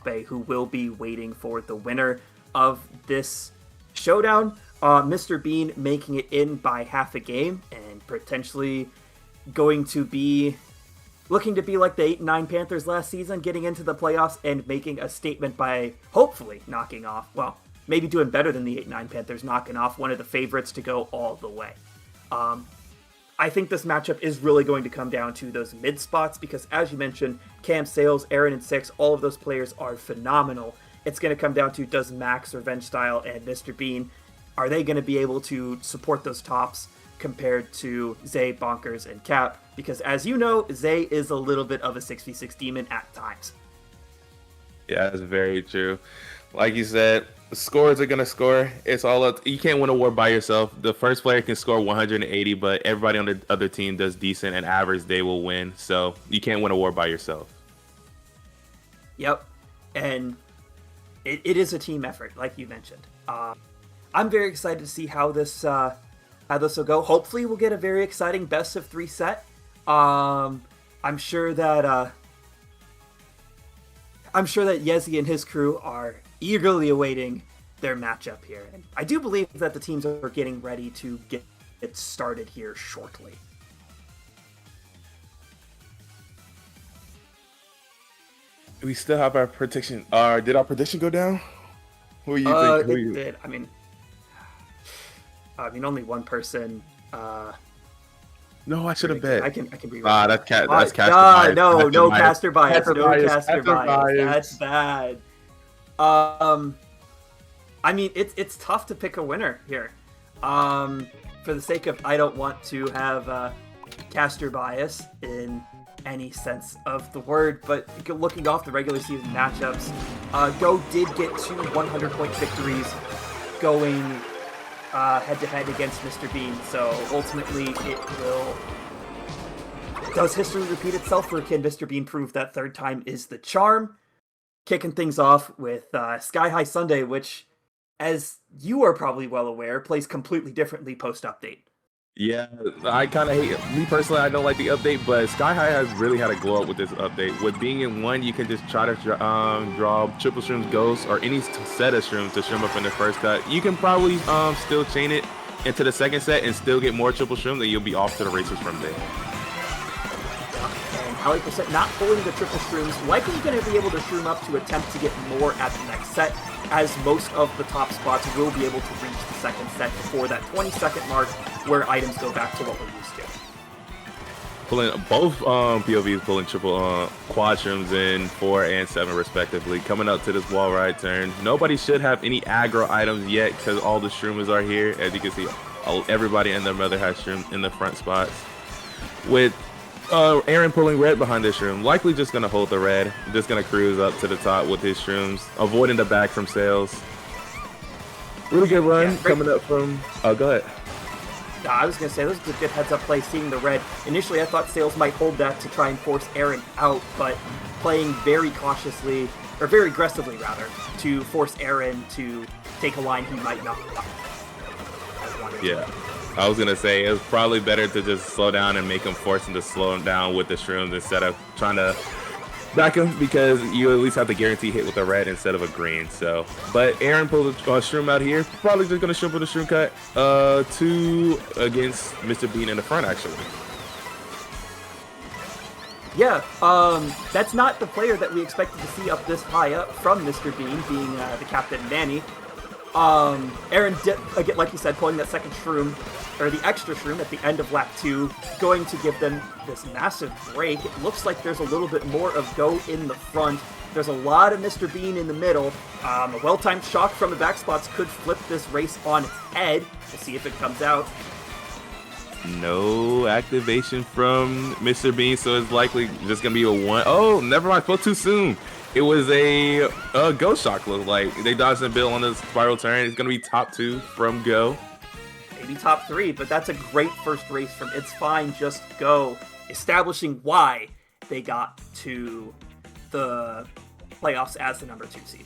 Bay, who will be waiting for the winner of this showdown. Mr. Bean making it in by half a game and potentially going to be looking to be like the 8-9 Panthers last season, getting into the playoffs and making a statement by hopefully knocking off, well, maybe doing better than the 8-9 Panthers, knocking off one of the favorites to go all the way. I think this matchup is really going to come down to those mid spots because, as you mentioned, Cam Sales, Aaron and Six, all of those players are phenomenal. It's going to come down to does Max, Revenge Style, and Mr. Bean, are they going to be able to support those tops compared to Zay, Bonkers, and Cap? Because as you know, Zay is a little bit of a 6v6 demon at times. Yeah, that's very true. Like you said, the scorers are going to score. It's all up. You can't win a war by yourself. The first player can score 180, but everybody on the other team does decent and average, they will win. So you can't win a war by yourself. Yep. And it is a team effort, like you mentioned. I'm very excited to see how this will go. Hopefully we'll get a very exciting best of 3 set. I'm sure that Yezi and his crew are eagerly awaiting their matchup here. And I do believe that the teams are getting ready to get it started here shortly. We still have our prediction. Did our prediction go down? Who you think? It did. I mean, only one person. No, I should have bet. I can be right. That's caster bias. No caster bias. Caster bias. That's bad. I mean, it's tough to pick a winner here. For the sake of, I don't want to have caster bias in any sense of the word, but looking off the regular season matchups, Go did get 2 100-point victories going head-to-head against Mr. Bean, so ultimately it will... Does history repeat itself, or can Mr. Bean prove that third time is the charm? Kicking things off with Sky High Sunday, which, as you are probably well aware, plays completely differently post-update. Yeah, I kind of hate it. Me personally, I don't like the update, but Sky High has really had a glow up with this update. With being in one, you can just try to draw triple shrooms ghosts or any set of shrooms to shroom up in the first cut. You can probably still chain it into the second set and still get more triple shrooms, and you'll be off to the races from there. And Alley Percent not pulling the triple shrooms, likely going to be able to shroom up to attempt to get more at the next set, as most of the top spots will be able to reach the second set before that 20-second mark, where items go back to what we're used to. Pulling both POVs pulling triple quad shrooms in 4 and 7 respectively. Coming up to this wall ride turn, nobody should have any aggro items yet because all the shroomers are here. As you can see, everybody and their mother has shroom in the front spots. With Aaron pulling red behind this shroom, likely just going to hold the red, just going to cruise up to the top with his shrooms, avoiding the back from Sales. Really good run coming up from... Oh, go ahead. I was going to say, this is a good heads-up play, seeing the red. Initially, I thought Sales might hold that to try and force Aaron out, but playing very cautiously, or very aggressively, rather, to force Aaron to take a line he might not want. Yeah. I was going to say, it was probably better to just slow down and make him force him to slow him down with the shrooms instead of trying to back him, because you at least have the guarantee hit with a red instead of a green. So, but Aaron pulled a shroom out here. Probably just going to shroom with a shroom cut. 2 against Mr. Bean in the front, actually. Yeah, that's not the player that we expected to see up this high up from Mr. Bean, being the captain Manny. Aaron did, again, like you said, pulling that second shroom, or the extra shroom at the end of lap 2, going to give them this massive break. It looks like there's a little bit more of Go in the front. There's a lot of Mr. Bean in the middle. A well-timed shock from the back spots could flip this race on its head. We'll see if it comes out. No activation from Mr. Bean, so it's likely just going to be a 1. Oh, never mind, spoke too soon. It was a Go shock, look like. They dodged the bill on the spiral turn. It's going to be top 2 from Go. Maybe top 3, but that's a great first race from It's Fine, Just Go, establishing why they got to the playoffs as the number 2 seed.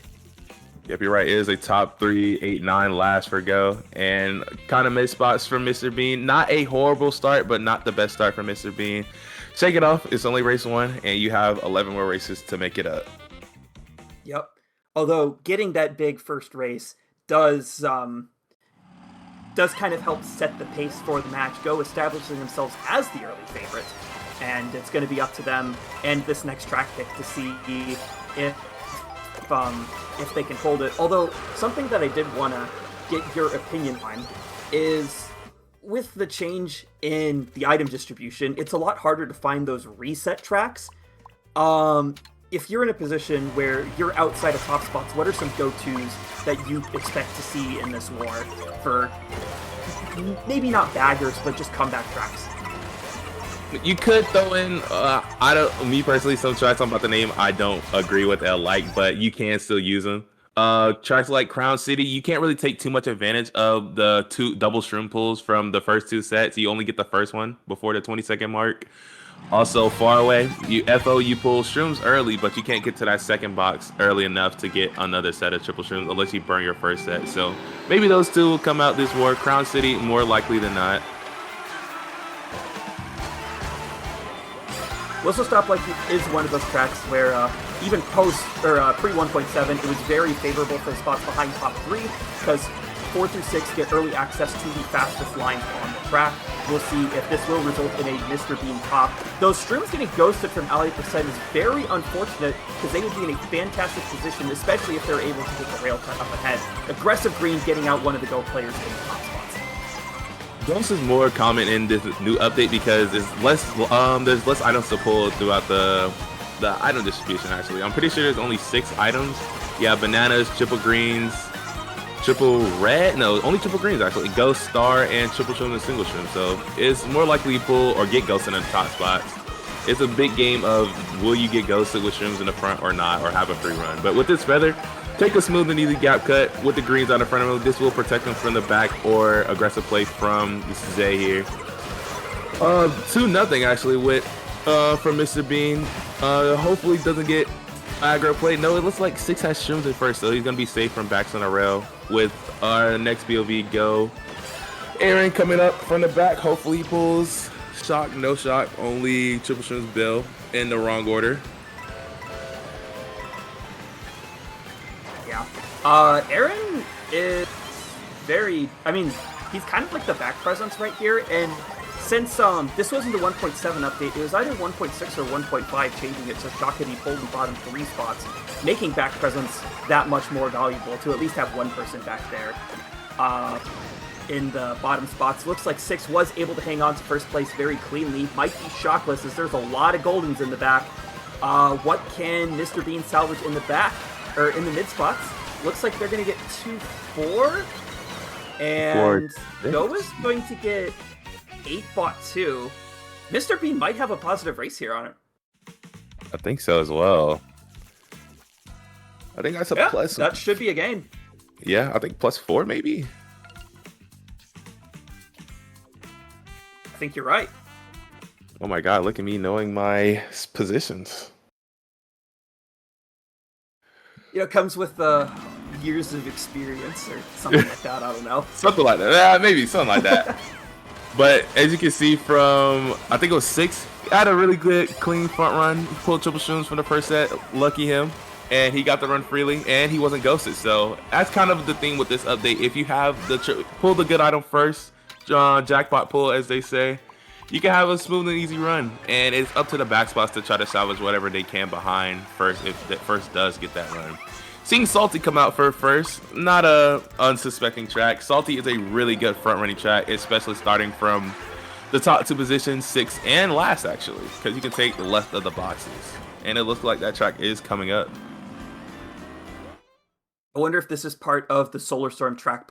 Yep, you're right. It is a top 3, 8, 9 last for Go. And kind of mid spots for Mr. Bean. Not a horrible start, but not the best start for Mr. Bean. Shake it off. It's only race 1, and you have 11 more races to make it up. Yep. Although getting that big first race does kind of help set the pace for the match, Go establishing themselves as the early favorites. And it's going to be up to them and this next track pick to see if they can hold it. Although, something that I did want to get your opinion on is with the change in the item distribution, it's a lot harder to find those reset tracks. If you're in a position where you're outside of top spots, what are some go-tos that you expect to see in this war for maybe not baggers, but just comeback tracks? You could throw in, me personally, some tracks I'm about to name I don't agree with or like, but you can still use them. Tracks like Crown City, you can't really take too much advantage of the 2 double shroom pulls from the first 2 sets. You only get the first one before the 20-second mark. Also, Far Away, you pull shrooms early, but you can't get to that second box early enough to get another set of triple shrooms unless you burn your first set. So maybe those 2 will come out this war. Crown City, more likely than not. Whistle Stop Like is one of those tracks where even post or pre 1.7, it was very favorable for the spots behind top 3 because 4 through 6 get early access to the fastest lines on the track. We'll see if this will result in a Mr. Bean top. Those streams getting ghosted from Ally Percent is very unfortunate because they would be in a fantastic position, especially if they're able to get the rail cut up ahead. Aggressive Green getting out one of the Go players in the top spots. Ghost is more common in this new update because there's less items to pull throughout the item distribution. Actually, I'm pretty sure there's only 6 items. Yeah, bananas, triple greens, triple red. No, only triple greens actually. Ghost, star, and triple shroom and single shroom. So it's more likely to pull or get ghosted in the top spots. It's a big game of will you get ghosted with shrooms in the front or not, or have a free run. But with this feather, take a smooth and easy gap cut with the greens on the front of him. This will protect him from the back or aggressive play from Zay here. 2-0 actually with from Mr. Bean. Hopefully doesn't get aggro play. No, it looks like 6 has shrooms at first, so he's gonna be safe from backs on the rail. With our next BOV Go, Aaron coming up from the back. Hopefully he pulls shock, no shock, only triple shrooms Bill in the wrong order. Aaron is very, he's kind of like the back presence right here, and since this wasn't the 1.7 update, it was either 1.6 or 1.5 changing it so Shock could be pulled in the bottom 3 spots, making back presence that much more valuable to at least have one person back there in the bottom spots. Looks like 6 was able to hang on to first place very cleanly. Might be shockless as there's a lot of Goldens in the back. What can Mr. Bean salvage in the back, or in the mid spots? Looks like they're going to get 2-4, and Go is going to get 8 bot 2. Mr. Bean might have a positive race here on it. I think so as well. I think that's a plus. That should be a gain. Yeah, I think +4 maybe. I think you're right. Oh my god, look at me knowing my positions. It comes with years of experience or something like that. I don't know. Something like that. Maybe something like that. But as you can see from, I think it was 6, he had a really good, clean front run. He pulled triple shrooms from the first set. Lucky him. And he got the run freely, and he wasn't ghosted. So that's kind of the thing with this update. If you have pull the good item first, jackpot pull, as they say, you can have a smooth and easy run. And it's up to the back spots to try to salvage whatever they can behind first, if that first does get that run. Seeing Salty come out for first, not a unsuspecting track. Salty is a really good front running track, especially starting from the top 2 positions, 6 and last actually, because you can take the left of the boxes. And it looks like that track is coming up. I wonder if this is part of the Solar Storm track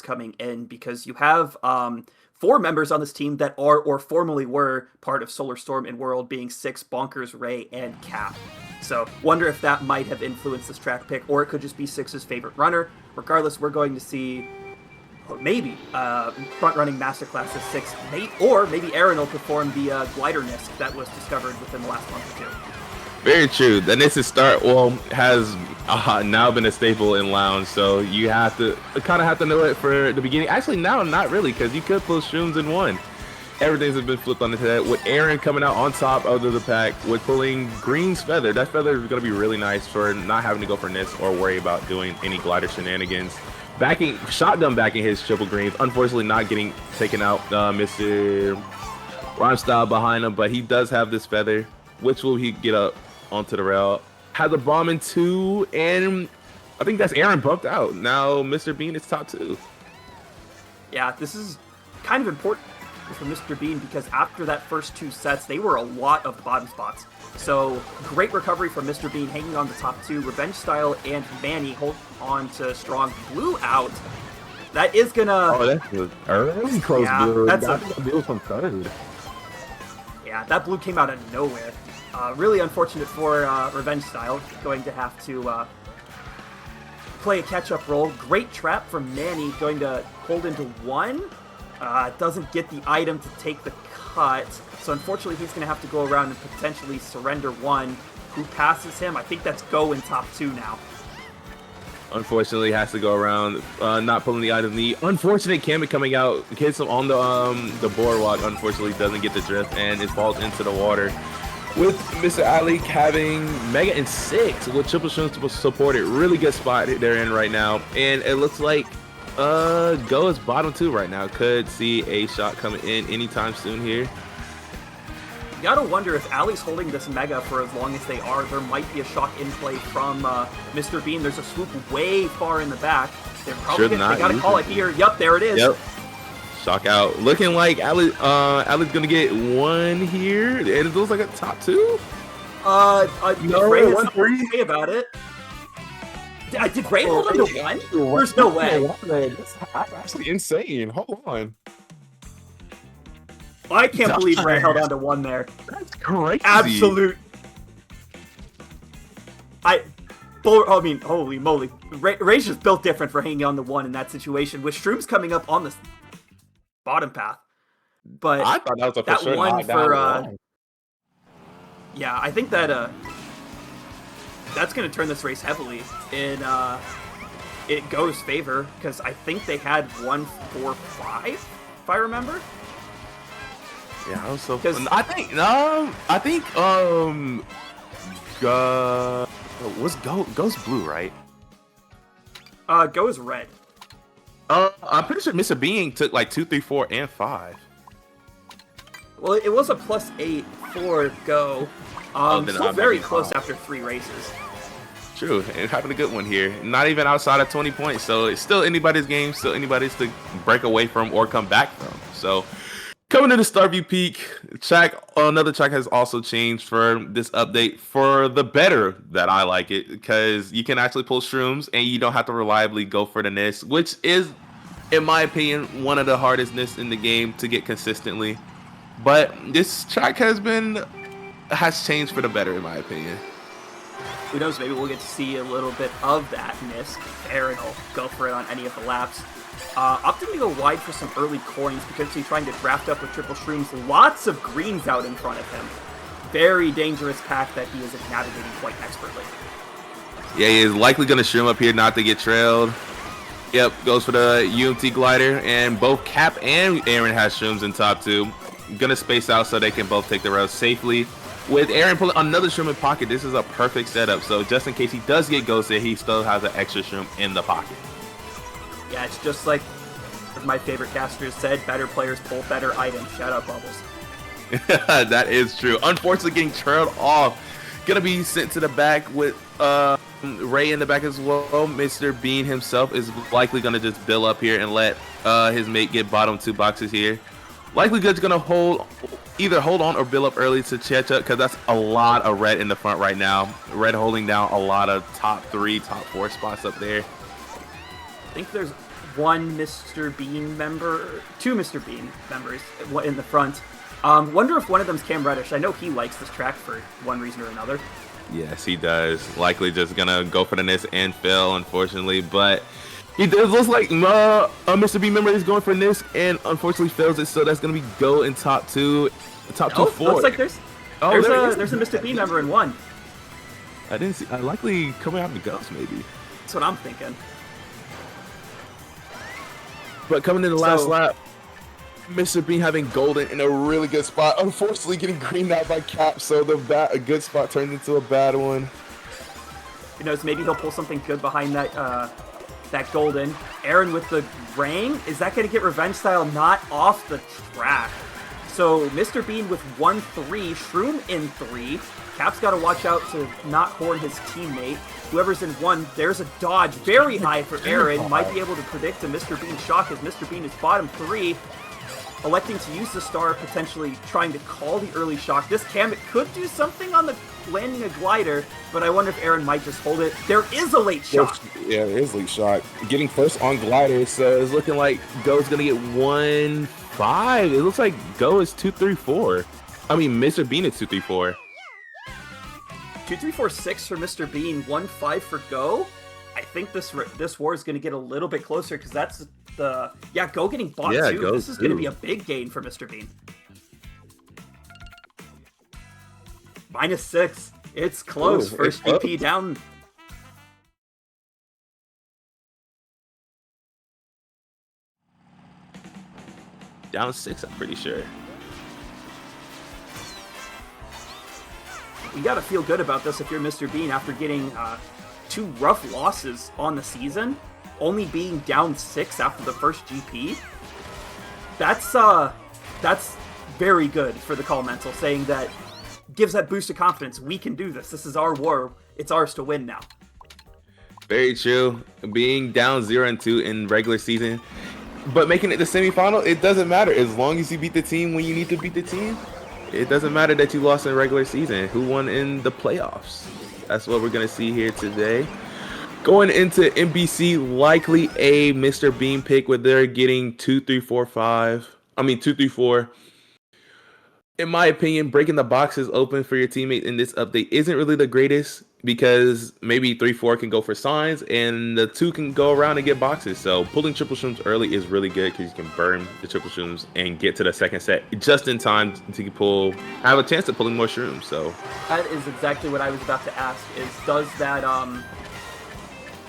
coming in, because you have 4 members on this team that are or formerly were part of Solar Storm and World, being 6, Bonkers, Ray, and Cap. So wonder if that might have influenced this track pick, or it could just be 6's favorite runner. Regardless, we're going to see maybe front-running masterclass of 6, or maybe Aaron will perform the glider Nisk that was discovered within the last month or 2. Very true. The Nisk start has now been a staple in Lounge, so you have to kind of know it for the beginning. Actually, now not really, because you could pull shrooms in 1. Everything's been flipped on its head with Aaron coming out on top of the pack with pulling Green's feather. That feather is going to be really nice for not having to go for Nis or worry about doing any glider shenanigans. Shotgun backing his triple greens. Unfortunately, not getting taken out. Mr. Rhymestyle behind him, but he does have this feather, which will he get up onto the rail. Has a bomb in 2, and I think that's Aaron bumped out. Now Mr. Bean is top 2. Yeah, this is kind of important for Mr. Bean because after that first 2 sets, they were a lot of bottom spots. So great recovery from Mr. Bean, hanging on the top 2. Revenge Style and Manny hold on to strong. Blue out. That is gonna. Oh, that's good. Early close. Yeah, blue. that's a deal from third. Yeah, that blue came out of nowhere. Really unfortunate for Revenge Style, going to have to play a catch-up role. Great trap from Manny, going to hold into 1. Doesn't get the item to take the cut, so unfortunately he's going to have to go around and potentially surrender 1. Who passes him? I think that's Go in top 2 now. Unfortunately, has to go around, not pulling the item. The unfortunate Kamek coming out, hits him on the boardwalk. Unfortunately, doesn't get the drift, and it falls into the water. With Mr. Ali having Mega in 6 with triple shrooms supported. Really good spot they're in right now. And it looks like Go is bottom 2 right now. Could see a shot coming in anytime soon here. You gotta wonder if Ali's holding this Mega for as long as they are. There might be a shock in play from Mr. Bean. There's a swoop way far in the back. They're probably they gotta call it here. Yep, there it is. Yep. Shock out. Looking like Ali's gonna get 1 here. And it looks like a top 2. No, Ray has something to say about it. Did Ray hold on to 1? There's no way. That's actually insane. Hold on. I can't believe Ray held on to 1 there. That's crazy. Absolute. I mean, holy moly. Ray's just built different for hanging on to 1 in that situation. With Shrooms coming up on the bottom path. But I thought that was that sure 1 for yeah, I think that that's going to turn this race heavily in it Go's favor, because I think they had 1-4-5, if I remember. Yeah, I was so. I think what's Go's blue, right? Go is red. I'm pretty sure Mr. Bean took like 2, 3, 4, and 5. Well, it was a +8 for Go. Still very close after 3 races. True, and having a good one here. Not even outside of 20 points, so it's still anybody's game, still anybody's to break away from or come back from. So coming to the Starview Peak track, another track has also changed for this update for the better that I like it, because you can actually pull shrooms and you don't have to reliably go for the Nis, which is, in my opinion, one of the hardest Nis in the game to get consistently. But this track has changed for the better, in my opinion. Who knows, maybe we'll get to see a little bit of that Nis. Aaron will go for it on any of the laps. Opting to go wide for some early coins, potentially trying to draft up with triple shrooms. Lots of greens out in front of him. Very dangerous pack that he is navigating quite expertly. Yeah, he is likely going to shroom up here not to get trailed. Yep, goes for the UMT glider, and both Cap and Aaron has shrooms in top 2. Gonna space out so they can both take the rails safely. With Aaron pulling another shroom in pocket, this is a perfect setup. So just in case he does get ghosted, he still has an extra shroom in the pocket. Yeah, it's just like my favorite caster said, better players pull better items. Shout out Bubbles. That is true. Unfortunately, getting trailed off. Gonna be sent to the back with Ray in the back as well. Mr. Bean himself is likely gonna just bill up here and let his mate get bottom 2 boxes here. Likely Good's gonna either hold on or bill up early to catch up, because that's a lot of red in the front right now. Red holding down a lot of top 3, top 4 spots up there. I think there's 1 Mr. Bean member, 2 Mr. Bean members in the front. Wonder if one of them's Cam Reddish. I know he likes this track for one reason or another. Yes, he does. Likely just gonna go for the Nis and fail, unfortunately, but it looks like Mr. B member is going for Nis and unfortunately fails it, so that's going to be Go in top 2, top 2, 4. Looks like there's a Mr. B member in 1. I didn't see. Likely coming out in the Ghost, maybe. That's what I'm thinking. But coming in the last lap, Mr. Bean having golden in a really good spot. Unfortunately, getting greened out by Cap, so a good spot turned into a bad one. Who knows, maybe he'll pull something good behind that golden. Aaron with the Rang. Is that going to get revenge style? Not off the track. So Mr. Bean with 1-3, Shroom in 3. Cap's got to watch out to not horn his teammate. Whoever's in 1, there's a dodge. Very high for Aaron. Might be able to predict a Mr. Bean shock as Mr. Bean is bottom 3. Electing to use the star, potentially trying to call the early shock. This Kamut could do something on the landing a glider, but I wonder if Aaron might just hold it. There is a late shock. Yeah, there is late shock. Getting first on glider, so it's looking like Go's going to get 1-5. It looks like Go is 2-3-4. I mean, Mr. Bean is 2-3-4. 2-3-4-6 for Mr. Bean, 1-5 for Go. I think this war is going to get a little bit closer because that's the... Yeah, Go getting bought too. Go this is going to be a big gain for Mr. Bean. -6. It's close. Ooh, First it's BP down. Down 6, I'm pretty sure. You got to feel good about this if you're Mr. Bean after getting 2 rough losses on the season, only being down 6 after the first GP. That's very good for the Call Mental, saying that gives that boost of confidence. We can do this. This is our war. It's ours to win now. Very true. Being down 0-2 in regular season, but making it the semifinal, it doesn't matter as long as you beat the team when you need to beat the team. It doesn't matter that you lost in regular season. Who won in the playoffs? That's what we're going to see here today. Going into NBC, likely a Mr. Bean pick where they're getting 2-3-4. In my opinion, breaking the boxes open for your teammate in this update isn't really the greatest because maybe 3-4 can go for signs and the 2 can go around and get boxes. So pulling triple shrooms early is really good because you can burn the triple shrooms and get to the second set just in time to have a chance of pulling more shrooms. So that is exactly what I was about to ask, is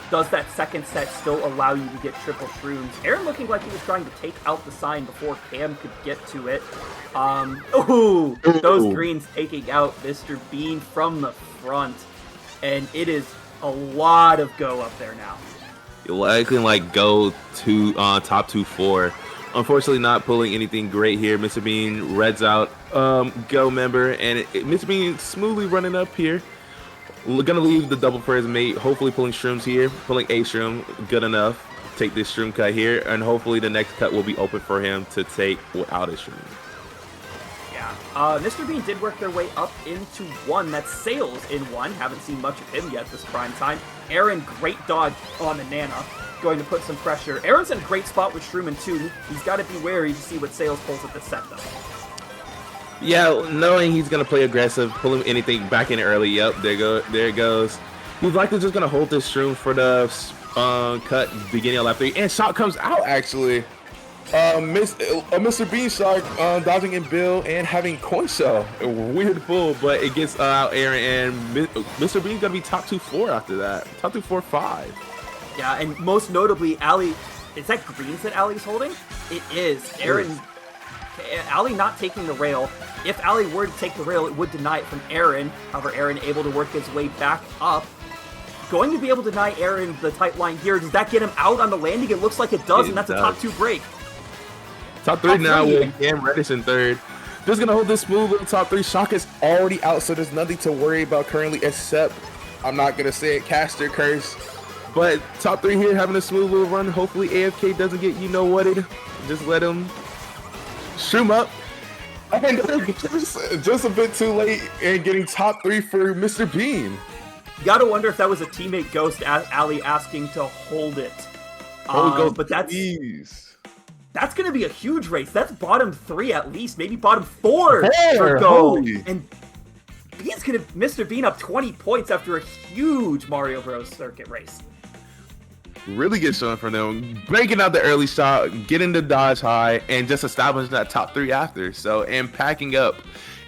does that second set still allow you to get triple shrooms? Aaron looking like he was trying to take out the sign before Cam could get to it. Those greens taking out Mr. Bean from the front. And it is a lot of Go up there now. Likely like Go to top 2-4. Unfortunately, not pulling anything great here. Mr. Bean reds out Go member, and Mr. Bean smoothly running up here. Gonna leave the double for his mate. Hopefully pulling shrooms here. Pulling a shroom, good enough. Take this shroom cut here, and hopefully the next cut will be open for him to take without a shroom. Yeah. Mr. Bean did work their way up into 1. That's Sales in 1. Haven't seen much of him yet this prime time. Aaron, great dodge on the Nana. Going to put some pressure. Aaron's in a great spot with Shroom in 2. He's got to be wary to see what Sales pulls at the set, though. Yeah, knowing he's going to play aggressive, pulling anything back in early. Yep, there it goes. He's likely just going to hold this Shroom for the cut beginning of lap 3. And shot comes out, actually. Mr. Bean shot dodging in Bill and having coin shell. A weird pull, but it gets out Aaron, and Mr. Bean's going to be top 2-4 after that. Top 2-4-5. Yeah, and most notably, Ali, is that greens that Ali's holding? It is. Aaron... Ali not taking the rail. If Ali were to take the rail, it would deny it from Aaron. However, Aaron able to work his way back up. Going to be able to deny Aaron the tight line here. Does that get him out on the landing? It looks like it does, and that's a top 2 break. Top 3 now with Cam Reddish in 3rd. Just going to hold this smooth little top 3. Shock is already out, so there's nothing to worry about currently except, I'm not going to say it, Caster Curse. But top 3 here having a smooth little run. Hopefully AFK doesn't get you-know-whatted. Just let him shroom up. And just a bit too late and getting top 3 for Mr. Bean. You gotta wonder if that was a teammate Ghost Ali asking to hold it. But that's gonna be a huge race. That's bottom 3 at least, maybe bottom 4 for Go. Holy. And Bean's gonna Mr. Bean up 20 points after a huge Mario Bros. Circuit race. Really good showing from them. Breaking out the early shot, getting the dodge high, and just establishing that top 3 after. So, and packing up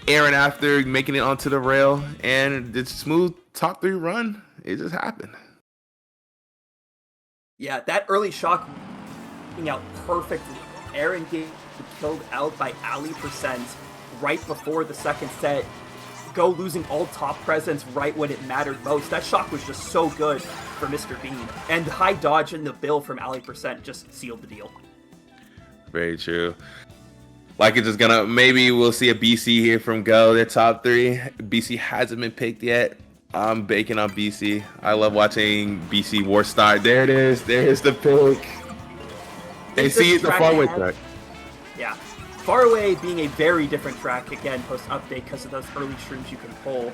Aaron after making it onto the rail, and the smooth top 3 run, it just happened. Yeah, that early shock working out perfectly Aaron getting killed out by Ali % right before the second set, Go losing all top presence right when it mattered most. That shock was just so good for Mr. Bean. And high dodge in the bill from Ali % just sealed the deal. Very true. Like it's just gonna, maybe we'll see a BC here from Go. Their top 3. BC hasn't been picked yet. I'm baking on BC. I love watching BC War start. There it is. There's the pick. And see, it's a faraway track. Yeah. Faraway being a very different track, again, post-update, because of those early shrooms you can pull.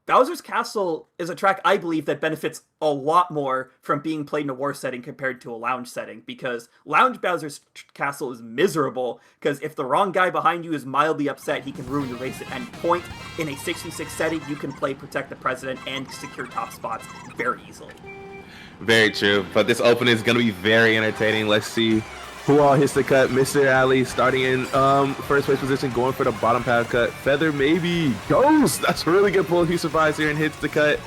Bowser's Castle is a track, I believe, that benefits a lot more from being played in a war setting compared to a lounge setting, because lounge Bowser's Castle is miserable, because if the wrong guy behind you is mildly upset, he can ruin your race at any point. In a 6v6 setting, you can play Protect the President and secure top spots very easily. Very true, but this opening is going to be very entertaining. Let's see who all hits the cut. Mr. Ali starting in first place position, going for the bottom path cut. Feather maybe. Ghost! That's a really good pull if he survives here and hits the cut.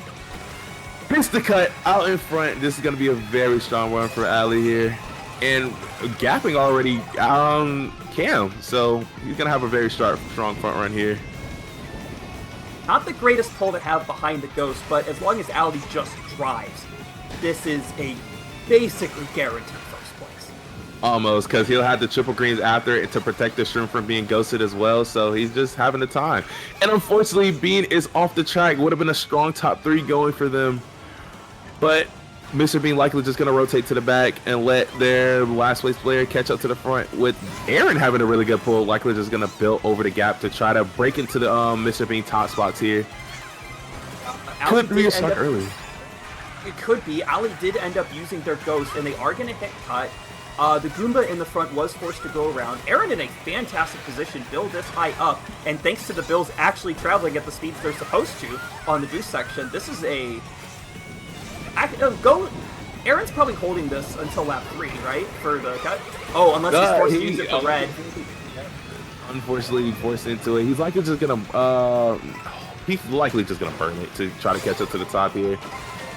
Hits the cut out in front. This is going to be a very strong run for Ali here. And gapping already Cam. So he's going to have a very strong front run here. Not the greatest pull to have behind the Ghost, but as long as Ali just drives, this is a basically guaranteed first place. Almost, because he'll have the triple greens after it to protect the shroom from being ghosted as well, so he's just having the time. And unfortunately, Bean is off the track. Would have been a strong top 3 going for them. But Mr. Bean likely just going to rotate to the back and let their last place player catch up to the front, with Aaron having a really good pull, likely just going to build over the gap to try to break into the Mr. Bean top spots here. Could be a start early. It could be. Ali did end up using their Ghost, and they are going to hit cut. The Goomba in the front was forced to go around. Aaron in a fantastic position, Bill this high up, and thanks to the Bills actually traveling at the speeds they're supposed to on the boost section, this is a... Aaron's probably holding this until lap 3, right? For the cut? Oh, unless he's forced to use it for red. Unfortunately, forced into it. He's likely just going to... burn it to try to catch up to the top here.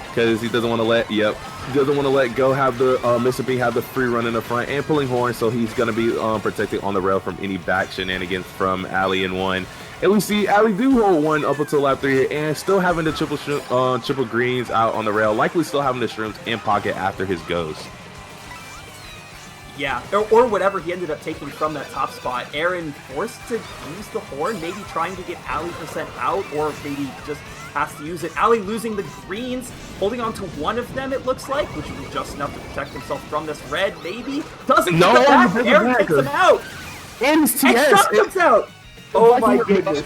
Because he doesn't want to let, he doesn't want to let Go have the, Mr. B have the free run in the front and pulling horn, so he's going to be protected on the rail from any back shenanigans from Ali in 1. And we see Ali do hold 1 up until lap 3 and still having the triple greens out on the rail, likely still having the shrooms in pocket after his goes. Yeah, or whatever he ended up taking from that top spot. Aaron forced to use the horn, maybe trying to get Ali % out, or maybe just has to use it. Ali losing the greens, holding on to 1 of them, it looks like, which would be just enough to protect himself from this red, maybe. Doesn't get it back, Aaron takes him out! And his TS! And Shock comes out! Oh my goodness.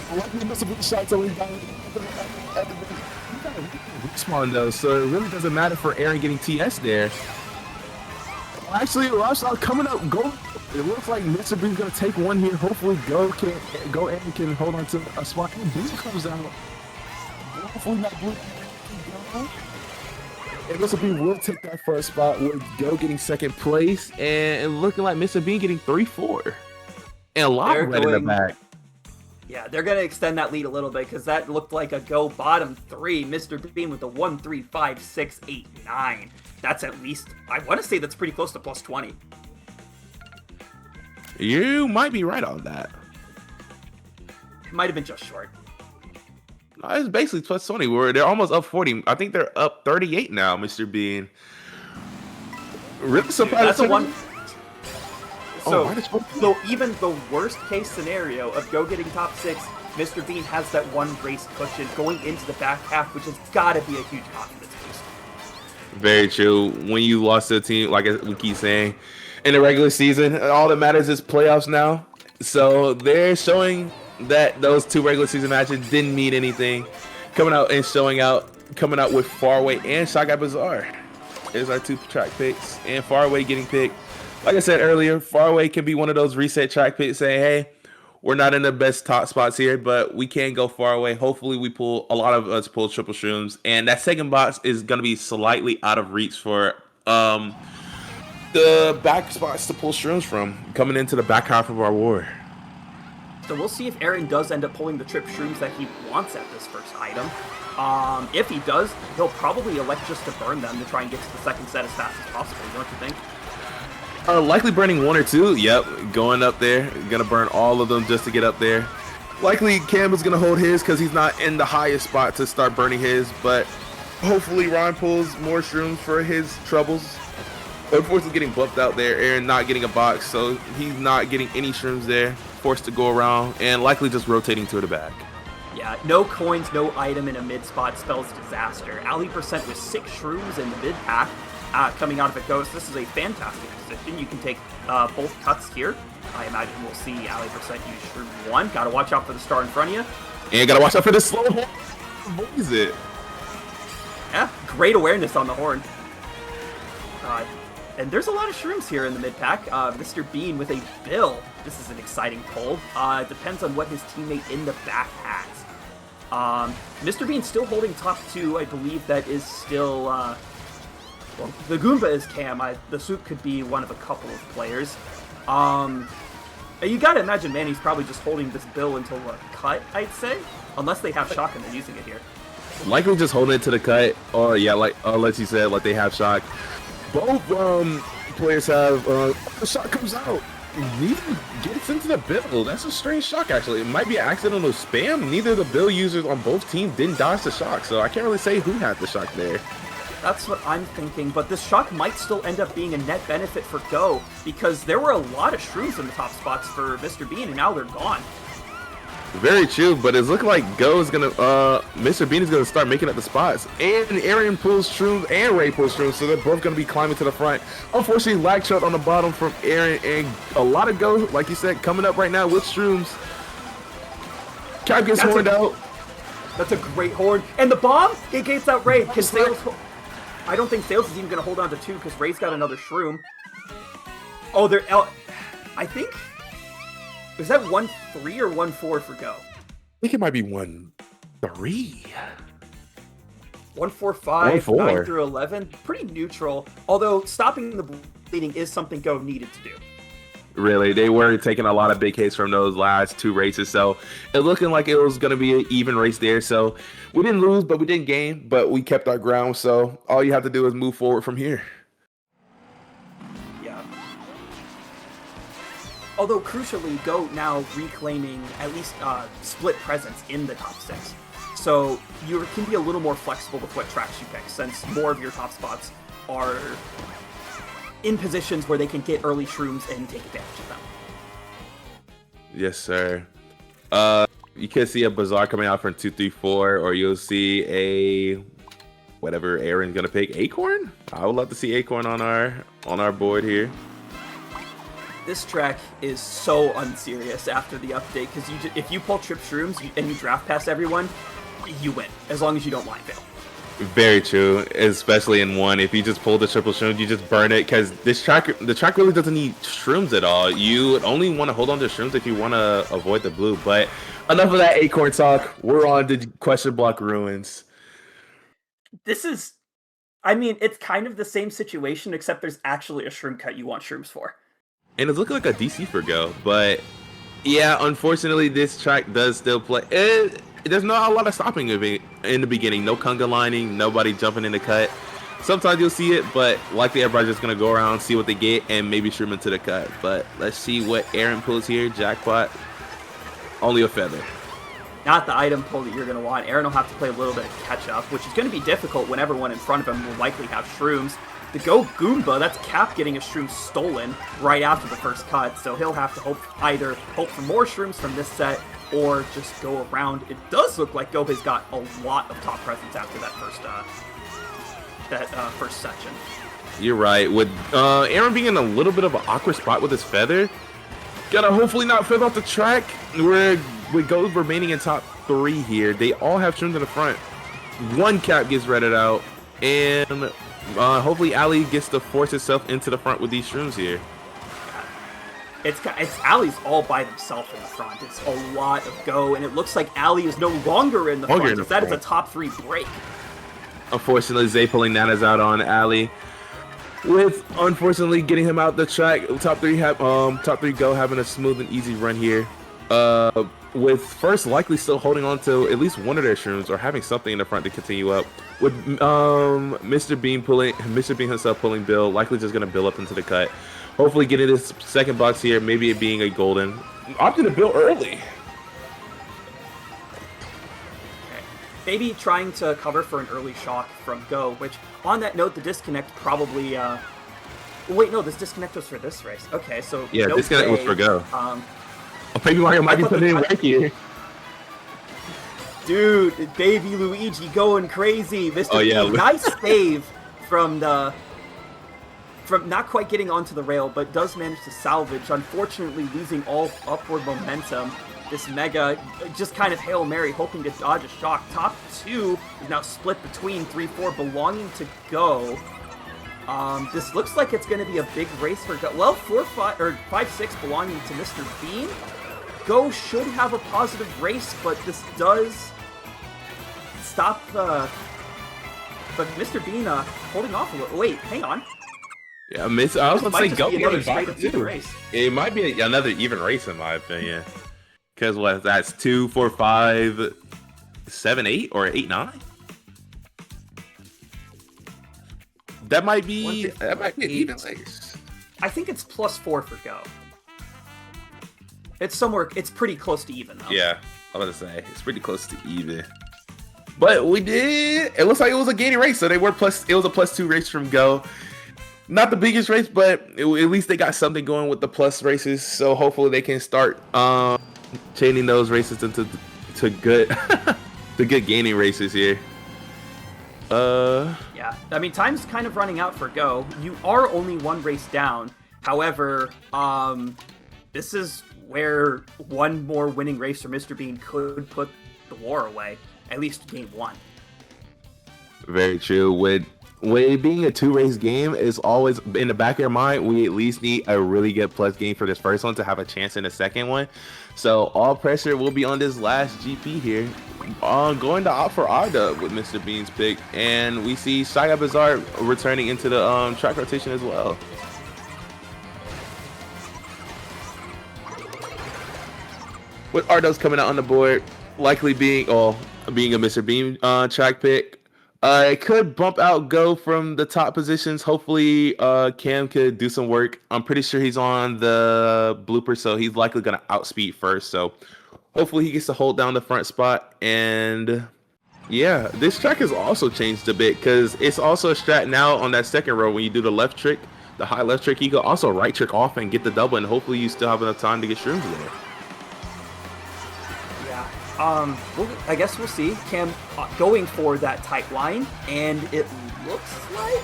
Respawn though, so it really doesn't matter for Aaron getting TS there. Actually, coming up, Go. It looks like Mr. B's gonna take 1 here. Hopefully, Go Aaron can hold on to a spot. And Blue comes out. Hopefully not Blue. And Mr. B will take that first spot with Go getting 2nd place and looking like Mr. B getting 3-4. And a lot red in the back. Yeah, they're going to extend that lead a little bit because that looked like a Go bottom 3. Mr. Bean with the 1, 3, 5, 6, 8, 9. That's at least, I want to say that's pretty close to plus 20. You might be right on that. It might have been just short. It's basically plus 20. They're almost up 40. I think they're up 38 now, Mr. Bean. Really surprised. That's a 1. So even the worst case scenario of Go getting top 6, Mr. Bean has that 1 race cushion going into the back half, which has got to be a huge confidence boost. Very true. When you lost to a team, like we keep saying, in the regular season, all that matters is playoffs now. So they're showing that those 2 regular season matches didn't mean anything. Coming out with Faraway and Shy Guy Bazaar. There's our 2 track picks, and Faraway getting picked. Like I said earlier, Faraway can be one of those reset track picks saying, hey, we're not in the best top spots here, but we can go far away. Hopefully we pull, a lot of us pull triple shrooms. And that 2nd box is going to be slightly out of reach for the back spots to pull shrooms from coming into the back half of our war. So we'll see if Aaron does end up pulling the trip shrooms that he wants at this first item. If he does, he'll probably elect just to burn them to try and get to the 2nd set as fast as possible. Don't you think? Likely burning one or two. Yep, going up there. Gonna burn all of them just to get up there. Likely Cam is gonna hold his because he's not in the highest spot to start burning his, but hopefully Ron pulls more shrooms for his troubles. Unfortunately getting bumped out there, Aaron not getting a box, so he's not getting any shrooms there. Forced to go around and likely just rotating to the back. Yeah, no coins, no item in a mid spot spells disaster. Ali percent with 6 shrooms in the mid pack coming out of a ghost. This is a fantastic position. You can take both cuts here. I imagine we'll see Ali percent use shroom 1. Gotta watch out for the star in front of you. And gotta watch out for this slow horn. What is it? Yeah, great awareness on the horn. And there's a lot of shrooms here in the mid-pack. Mr. Bean with a Bill. This is an exciting pull. Depends on what his teammate in the back has. Mr. Bean still holding top 2. I believe that is still... well, the Goomba is Cam. The Soup could be one of a couple of players. You gotta imagine Manny's probably just holding this Bill until a cut, I'd say. Unless they have shock and they're using it here. Likely just holding it to the cut. Or yeah, like you said, like they have shock. Both players have the shot comes out. Neither gets into the Bill. That's a strange shock, actually. It might be an accidental spam. Neither of the Bill users on both teams didn't dodge the shock, so I can't really say who had the shock there. That's what I'm thinking, but this shock might still end up being a net benefit for Go, because there were a lot of shrooms in the top spots for Mr. Bean, and now they're gone. Very true, but it's looking like Go is gonna, Mr. Bean is gonna start making up the spots, and Aaron pulls shrooms and Ray pulls shrooms, so they're both gonna be climbing to the front. Unfortunately, lag shot on the bottom from Aaron, and a lot of Go, like you said, coming up right now with shrooms. Cap gets horned out. That's a great horn, and the bomb it gates out Ray. Can Sales? I don't think Sales is even gonna hold on to 2 because Ray's got another shroom. Oh, they're out. I think. Was that 1-3 or 1-4 for Go? I think it might be 1-3. 1, 4, 5, 9 through 11. Pretty neutral. Although stopping the bleeding is something Go needed to do. Really, they were taking a lot of big hits from those last 2 races, so it looking like it was going to be an even race there. So we didn't lose, but we didn't gain, but we kept our ground. So all you have to do is move forward from here. Yeah. Although crucially, Go now reclaiming at least split presence in the top 6. So you can be a little more flexible with what tracks you pick, since more of your top spots are in positions where they can get early shrooms and take advantage of them. Yes, sir. You can see a Bazaar coming out from 234, or you'll see a whatever Aaron's gonna pick. Acorn? I would love to see Acorn on our board here. This track is so unserious after the update, because if you pull trip shrooms and you draft past everyone, you win, as long as you don't line fail. Very true, especially in 1. If you just pull the triple shrooms, you just burn it, because the track really doesn't need shrooms at all. You only want to hold on to shrooms if you want to avoid the blue. But enough of that Acorn talk. We're on to question block ruins. This is, I mean, it's kind of the same situation, except there's actually a shroom cut you want shrooms for. And it's looking like a DC for Go, but yeah, unfortunately, this track does still play. There's not a lot of stopping of it in the beginning. No conga lining, nobody jumping in the cut. Sometimes you'll see it, but likely everybody's just going to go around, see what they get, and maybe shroom into the cut. But let's see what Aaron pulls here. Jackpot. Only a feather. Not the item pull that you're going to want. Aaron will have to play a little bit of catch up, which is going to be difficult when everyone in front of him will likely have shrooms. The Go Goomba, that's Cap getting a shroom stolen right after the first cut, so he'll have to either hope for more shrooms from this set or just go around. It does look like Go has got a lot of top presence after that first section. You're right. With Aaron being in a little bit of an awkward spot with his feather, gotta hopefully not feather off the track. With Go remaining in top 3 here, they all have shrooms in the front. 1 Cap gets redded out, and hopefully Ali gets to force itself into the front with these shrooms here. It's Ali's all by themselves in the front. It's a lot of Go, and it looks like Ali is no longer in the front. That is a top 3 break. Unfortunately, Zay pulling Nanas out on Ali, with unfortunately getting him out the track. Top 3 Go having a smooth and easy run here. With first likely still holding on to at least one of their shrooms or having something in the front to continue up. With Mr. Bean himself pulling Bill, likely just gonna build up into the cut. Hopefully getting this second box here, maybe it being a golden. Opting to build early. Maybe trying to cover for an early shock from Go, which, on that note, the disconnect probably... Wait, no, this disconnect was for this race. Okay, so... Yeah, no disconnect was for Go. Baby Mario might be putting in work here. Dude, baby Luigi going crazy. Mr. B, nice save from not quite getting onto the rail, but does manage to salvage. Unfortunately, losing all upward momentum. This Mega just kind of Hail Mary, hoping to dodge a shock. Top 2 is now split between 3-4, belonging to Go. This looks like it's going to be a big race for Go. Well, 4-5 or 5-6 belonging to Mr. Bean. Go should have a positive race, but this does stop. But Mr. Bean holding off a little. Wait, hang on. Yeah, I was going to say Go another straight up even race. It might be another even race in my opinion. Because what? That's 2, 4, 5, 7, 8, or 8, 9. That might be an even race. I think it's +4 for Go. It's somewhere. It's pretty close to even, though. Yeah, I was gonna say it's pretty close to even. But we did. It looks like it was a gaining race, so they were plus. It was a +2 race from Go. Not the biggest race, but at least they got something going with the plus races. So hopefully they can start chaining those races into good, the good gaining races here. Yeah, I mean time's kind of running out for Go. You are only one race down. However, this is where one more winning race for Mr. Bean could put the war away. At least game 1. Very true. With it being a 2-race game, is always in the back of your mind, we at least need a really good plus game for this first one to have a chance in the second one. So all pressure will be on this last GP here. Going to opt for R-Dub with Mr. Bean's pick. And we see Shia Bazaar returning into the track rotation as well. With R-Dubs coming out on the board, likely being a Mr. Bean track pick. It could bump out Go from the top positions. Hopefully, Cam could do some work. I'm pretty sure he's on the blooper, so he's likely going to outspeed first. So hopefully he gets to hold down the front spot. And yeah, this track has also changed a bit because it's also a strat now on that second row when you do the left trick, the high left trick. You can also right trick off and get the double, and hopefully you still have enough time to get shrooms there. I guess we'll see. Cam going for that tight line, and it looks like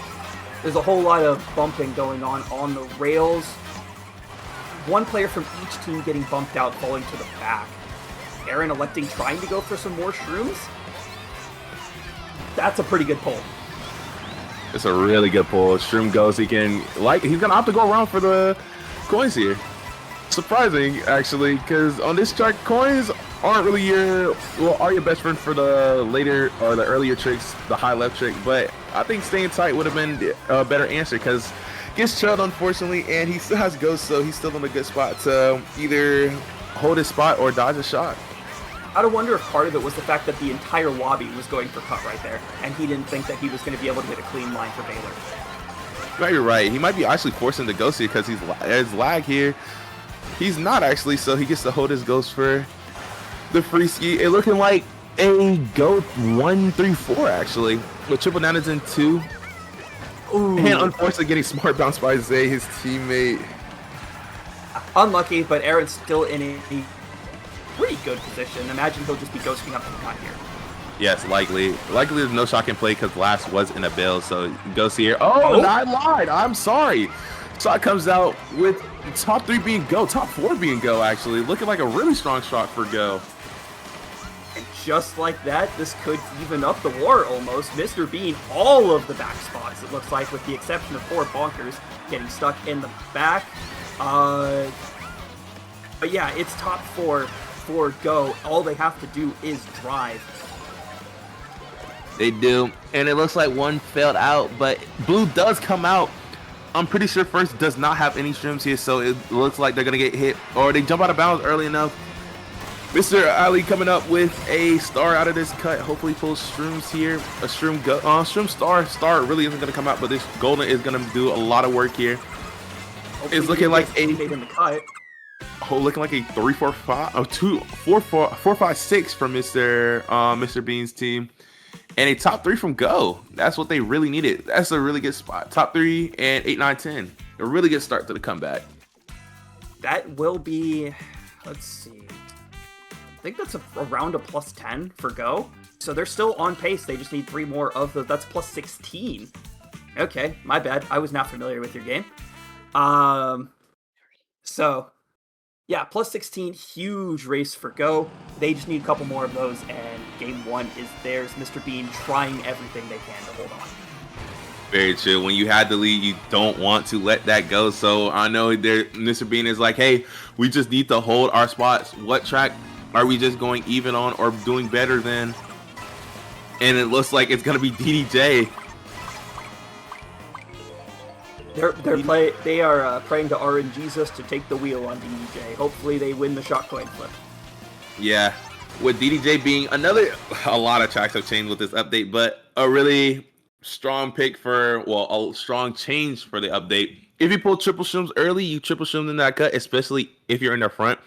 there's a whole lot of bumping going on the rails. One player from each team getting bumped out, falling to the back. Aaron trying to go for some more shrooms. That's a pretty good pull. It's a really good pull. Shroom goes. He's gonna opt to go around for the coins here. Surprising, actually, because on this track, coins aren't really your best friend for the later or the earlier tricks, the high left trick. But I think staying tight would have been a better answer because gets trailed unfortunately, and he still has ghosts, so he's still in a good spot to either hold his spot or dodge a shot. I would wonder if part of it was the fact that the entire lobby was going for cut right there, and he didn't think that he was going to be able to get a clean line for Baylor. You might be right. He might be actually forcing the ghost here because there's lag here. He's not actually, so he gets to hold his ghost for the free ski. It looking like a go 1-3-4 actually, with triple nanas in 2. Ooh. And unfortunately getting smart bounce by Zay, his teammate. Unlucky, but Aaron's still in a pretty good position. Imagine he'll just be ghosting up the cut here. Yes, likely. Likely there's no shock in play because last was in a build, so ghost here. Oh, I lied. I'm sorry. Shot comes out with top 3 being Go, top 4 being Go, actually. Looking like a really strong shot for Go. And just like that, this could even up the war almost. Mr. Bean, all of the back spots, it looks like, with the exception of 4 bonkers getting stuck in the back. But yeah, it's top 4 for Go. All they have to do is drive. They do. And it looks like one failed out, but blue does come out. I'm pretty sure first does not have any shrooms here, so it looks like they're going to get hit, or they jump out of bounds early enough. Mr. Ali coming up with a star out of this cut. Hopefully pulls shrooms here. A shroom star really isn't going to come out, but this golden is going to do a lot of work here. It's looking like a in the cut. looking like a 3-4-5, oh 2-4-4-5-6 from Mr. Bean's team, and a top 3 from Go. That's what they really needed. That's a really good spot. Top 3 and 8, 9, 10. A really good start to the comeback. That will be, let's see, I think that's around a plus 10 for Go. So they're still on pace. They just need 3 more of those. That's plus 16. Okay, my bad. I was not familiar with your game. So, yeah, plus 16, huge race for Go. They just need a couple more of those, and game 1 is theirs. Mr. Bean trying everything they can to hold on. Very true. When you had the lead, you don't want to let that go. So I know Mr. Bean is like, hey, we just need to hold our spots. What track are we just going even on or doing better than? And it looks like it's going to be DDJ. They are praying to RNGesus to take the wheel on DDJ. Hopefully they win the shot coin flip. Yeah, with DDJ being a lot of tracks have changed with this update, but a really strong pick a strong change for the update. If you pull triple shrooms early, you triple shroom in that cut, especially if you're in the front.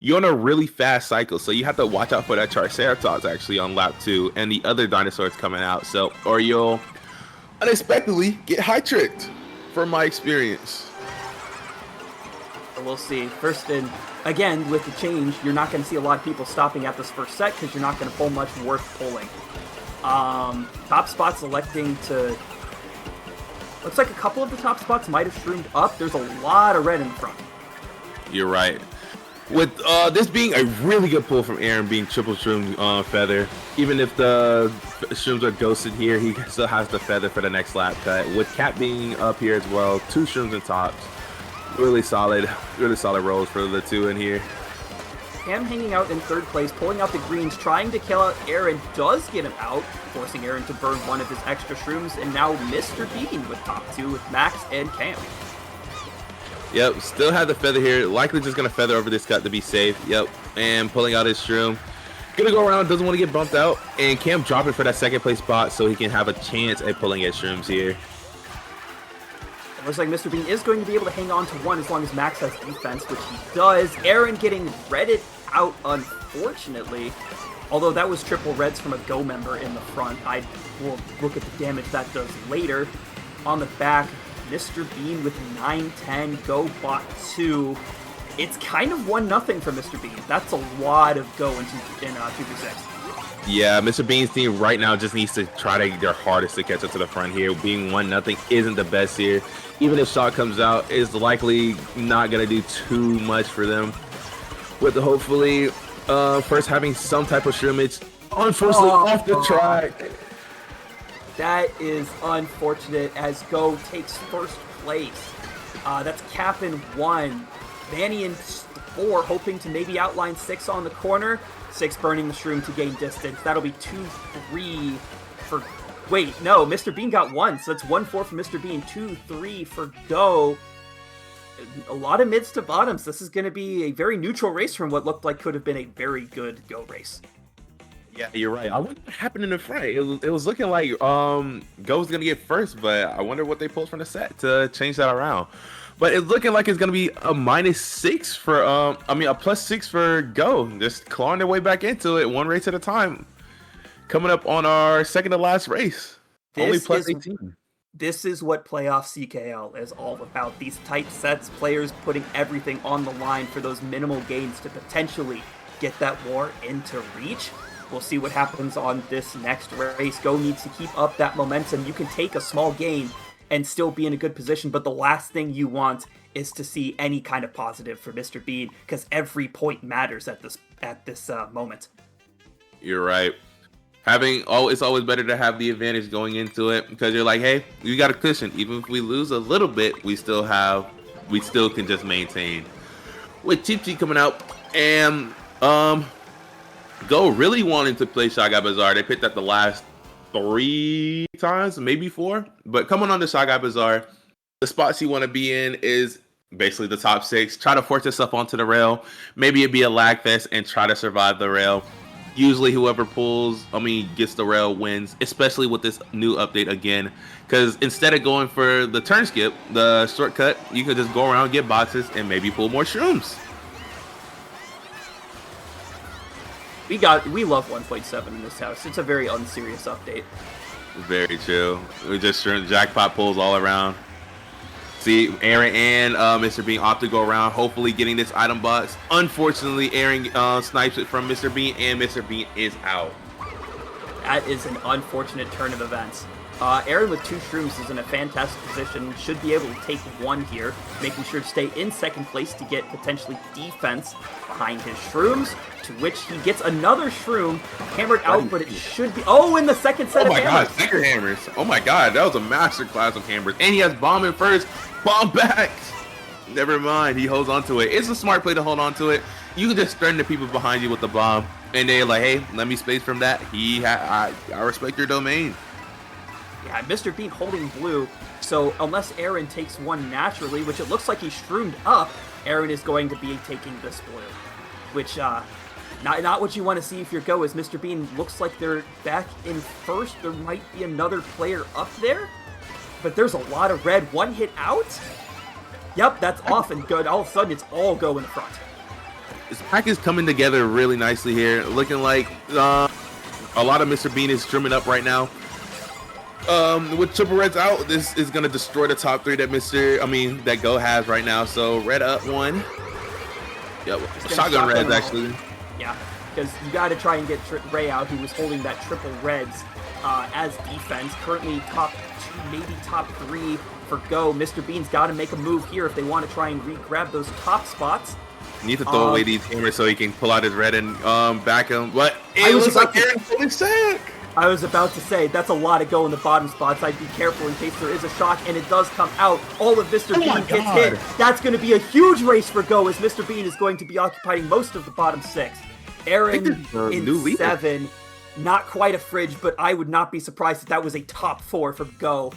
You're on a really fast cycle, so you have to watch out for that Triceratops actually on lap 2 and the other dinosaurs coming out. So, or you'll unexpectedly get high tricked, from my experience. We'll see. First, and again, with the change, you're not going to see a lot of people stopping at this first set because you're not going to pull much worth pulling. Top spots electing to... Looks like a couple of the top spots might have shroomed up. There's a lot of red in front. You're right. With this being a really good pull from Aaron, being triple shroom feather, even if the shrooms are ghosted here, he still has the feather for the next lap cut. With Cap being up here as well, 2 shrooms and tops. Really solid rolls for the 2 in here. Cam hanging out in 3rd place, pulling out the greens, trying to kill out Aaron, does get him out, forcing Aaron to burn one of his extra shrooms, and now Mr. Bean with top 2 with Max and Cam. Yep, still have the feather here. Likely just going to feather over this cut to be safe. Yep, and pulling out his shroom. Going to go around, doesn't want to get bumped out. And Cam dropping for that 2nd place spot so he can have a chance at pulling his shrooms here. It looks like Mr. Bean is going to be able to hang on to 1 as long as Max has defense, which he does. Aaron getting redded out, unfortunately. Although that was triple reds from a Go member in the front. I will look at the damage that does later. On the back, Mr. Bean with 9-10, Go bot 2. It's kind of 1-0 for Mr. Bean. That's a lot of Go in 2v6. Yeah, Mr. Bean's team right now just needs to try to their hardest to catch up to the front here. Being 1-0 isn't the best here. Even if shot comes out, it's likely not going to do too much for them. With hopefully first having some type of shrimmage. Unfortunately, off the track. That is unfortunate as Go takes 1st place. That's Cap in 1. Manny in 4, hoping to maybe outline 6 on the corner. 6 burning the shroom to gain distance. That'll be 2-3 for... Wait, no, Mr. Bean got 1, so that's 1-4 for Mr. Bean. 2-3 for Go. A lot of mids to bottoms. This is going to be a very neutral race from what looked like could have been a very good Go race. Yeah, you're right. I wonder what happened in the front. It was looking like Go's gonna get first, but I wonder what they pulled from the set to change that around. But it's looking like it's gonna be a -6 for a +6 for Go. Just clawing their way back into it, 1 race at a time. Coming up on our second to last race. Only +18. This is what playoff CKL is all about. These tight sets, players putting everything on the line for those minimal gains to potentially get that war into reach. We'll see what happens on this next race. Go needs to keep up that momentum. You can take a small gain and still be in a good position, but the last thing you want is to see any kind of positive for Mr. Bean, because every point matters at this moment. You're right. It's always better to have the advantage going into it, because you're like, hey, we got a cushion. Even if we lose a little bit, we still can just maintain. With Cheap Cheap coming out and Go really wanting to play Shy Guy Bazaar. They picked up the last 3 times, maybe 4. But coming on to Shy Guy Bazaar, the spots you want to be in is basically the top 6. Try to force yourself onto the rail. Maybe it'd be a lag fest and try to survive the rail. usually whoever gets the rail wins, especially with this new update again. Because instead of going for the turn skip, the shortcut, you could just go around, get boxes, and maybe pull more shrooms. We love 1.7 in this house. It's a very unserious update. Very chill. We just jackpot pulls all around. See, Aaron and Mr. Bean opt to go around, hopefully getting this item box. Unfortunately, Aaron snipes it from Mr. Bean, and Mr. Bean is out. That is an unfortunate turn of events. Aaron with 2 shrooms is in a fantastic position, should be able to take 1 here, making sure to stay in second place to get potentially defense behind his shrooms, to which he gets another shroom hammered out, but it should be... Oh, in the second set of hammers! Oh my god, second hammers! Oh my god, that was a masterclass of hammers. And he has bomb in first, bomb back! Never mind, he holds on to it. It's a smart play to hold on to it. You can just threaten the people behind you with the bomb, and they're like, hey, let me space from that. I respect your domain. Yeah, Mr. Bean holding blue, so unless Aaron takes 1 naturally, which it looks like he's shroomed up, Aaron is going to be taking this blue. Which, not what you want to see if you're Go, as Mr. Bean looks like they're back in first. There might be another player up there, but there's a lot of red. 1 hit out? Yep, that's off and good. All of a sudden, it's all Go in the front. This pack is coming together really nicely here, looking like a lot of Mr. Bean is trimming up right now. With triple reds out, this is gonna destroy the top 3 that Go has right now. So red up 1. Yep, shotgun reds actually. Yeah, because you got to try and get Ray out, who was holding that triple reds as defense. Currently top 2, maybe top 3 for Go. Mr. Bean's got to make a move here if they want to try and re-grab those top spots. Need to throw away these hammers so he can pull out his red and back him. But it looks like Aaron's fully sack. I was about to say, that's a lot of Go in the bottom spots. I'd be careful in case there is a shock, and it does come out. All of Mr. Bean gets hit. That's going to be a huge race for Go, as Mr. Bean is going to be occupying most of the bottom 6. Aaron in 7, not quite a fridge, but I would not be surprised if that was a top 4 for Go.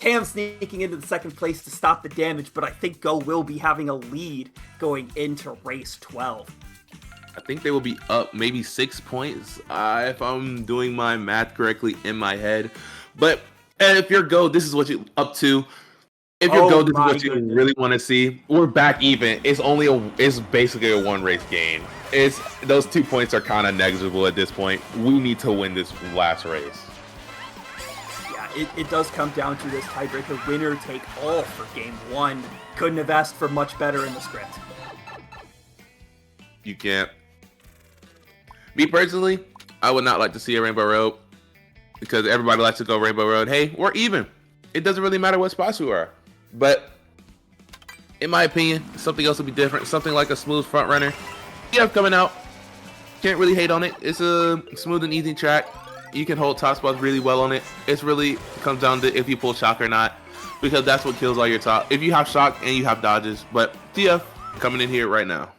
Cam sneaking into the second place to stop the damage, but I think Go will be having a lead going into race 12. I think they will be up maybe 6 points if I'm doing my math correctly in my head. But if you're Go, this is what you're up to. If you're Go, this is what you really want to see. We're back even. It's basically a 1 race game. Those 2 points are kind of negligible at this point. We need to win this last race. Yeah, it does come down to this tiebreaker, winner take all for game 1. Couldn't have asked for much better in the script. You can't. Me personally, I would not like to see a Rainbow Road because everybody likes to go Rainbow Road. Hey, we're even. It doesn't really matter what spots we are. But in my opinion, something else would be different. Something like a smooth front runner. TF coming out. Can't really hate on it. It's a smooth and easy track. You can hold top spots really well on it. It's really comes down to if you pull shock or not, because that's what kills all your top. If you have shock and you have dodges, but TF coming in here right now.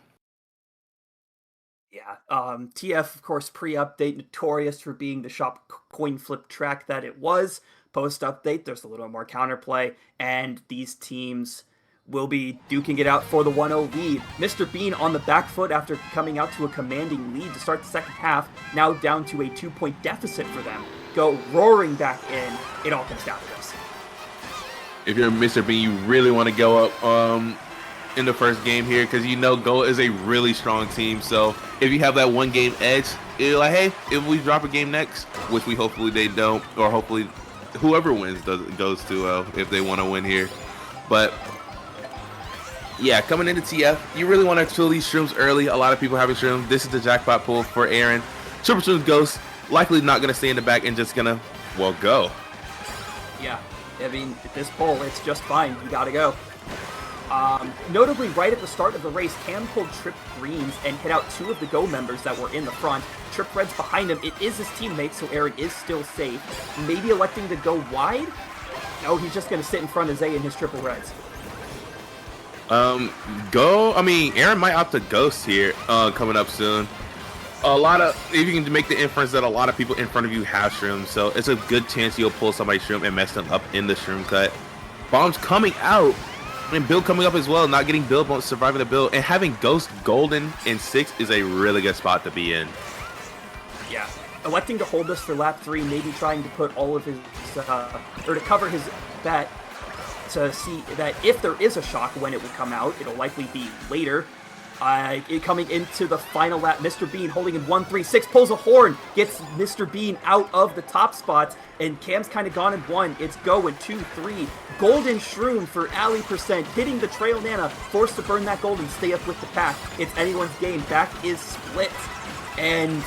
Yeah, TF, of course, pre-update, notorious for being the shop coin flip track that it was. Post-update, there's a little more counterplay, and these teams will be duking it out for the 1-0 lead. Mr. Bean on the back foot after coming out to a commanding lead to start the second half, now down to a 2-point deficit for them. Go roaring back in. It all comes down to this. If you're Mr. Bean, you really want to go up in the first game here, because you know Go is a really strong team. So if you have that 1 game edge, you're like, hey, if we drop a game next, which we hopefully they don't, or hopefully whoever wins goes to if they want to win here. But yeah, coming into TF, you really want to kill these shrooms early. A lot of people having shrooms. This is the jackpot pull for Aaron. Triple Shrooms Ghost likely not going to stay in the back and just going to, well, go. Yeah, I mean, at this pull, it's just fine. You got to go. Notably, right at the start of the race, Cam pulled Trip Greens and hit out 2 of the Go members that were in the front. Trip Red's behind him. It is his teammate, so Aaron is still safe. Maybe electing to go wide? No, he's just going to sit in front of Zay in his Triple Reds. Aaron might opt to Ghost here coming up soon. If you can make the inference that a lot of people in front of you have shrooms, so it's a good chance you'll pull somebody's shroom and mess them up in the shroom cut. Bombs coming out. And build coming up as well, not getting build, but surviving the build. And having Ghost Golden in 6 is a really good spot to be in. Yeah, electing to hold this for lap 3, maybe trying to put all of his, or to cover his bet to see that if there is a shock when it will come out, it'll likely be later. Coming into the final lap, Mr. Bean holding in 1-3-6, pulls a horn, gets Mr. Bean out of the top spots, and Cam's kind of gone in 1. It's go in 2-3. Golden Shroom for Ali Percent, hitting the Trail Nana, forced to burn that gold and stay up with the pack. It's anyone's game. Back is split, and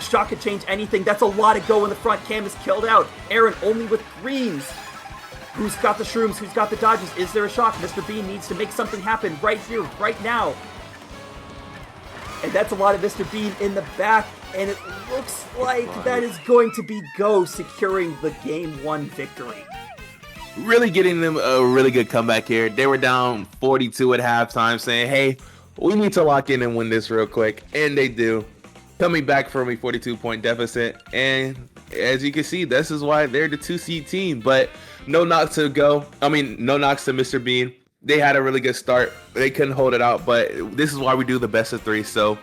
shock could change anything. That's a lot of go in the front. Cam is killed out. Aaron only with greens. Who's got the shrooms? Who's got the dodges? Is there a shock? Mr. Bean needs to make something happen right here, right now. And that's a lot of Mr. Bean in the back, and it looks like that is going to be Go securing the Game 1 victory. Really getting them a really good comeback here. They were down 42 at halftime, saying, hey, we need to lock in and win this real quick, and they do. Coming back from a 42-point deficit, and as you can see, this is why they're the 2-seed team, but no knocks to Go. No knocks to Mr. Bean. They had a really good start. They couldn't hold it out, but this is why we do the best of 3. So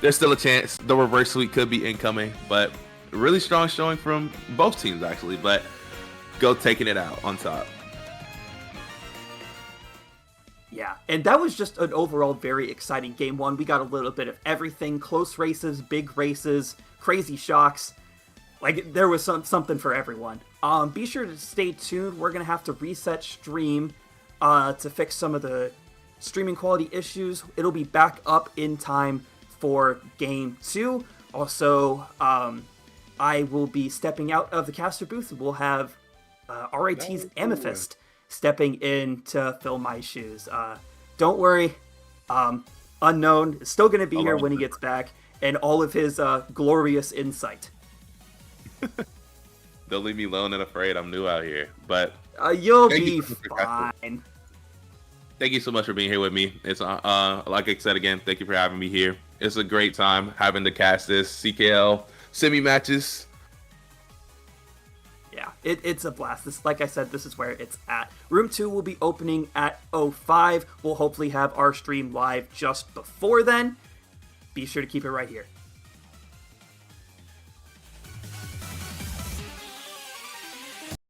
there's still a chance the reverse sweep could be incoming, but really strong showing from both teams actually. But Go taking it out on top. Yeah, and that was just an overall very exciting Game 1. We got a little bit of everything: close races, big races, crazy shocks. Like, there was something for everyone. Be sure to stay tuned. We're gonna have to reset stream to fix some of the streaming quality issues. It'll be back up in time for Game 2. Also, I will be stepping out of the caster booth. We'll have RIT's Amethyst stepping in to fill my shoes. Don't worry, Unknown is still going to be here when he gets back, and all of his glorious insight. They'll leave me alone and afraid. I'm new out here, but you'll be fine. Thank you so much for being here with me. It's like I said again, thank you for having me here. It's a great time having to cast this CKL semi matches. Yeah, it's a blast. This, like I said, this is where it's at. Room 2 will be opening at 05. We'll hopefully have our stream live just before then. Be sure to keep it right here.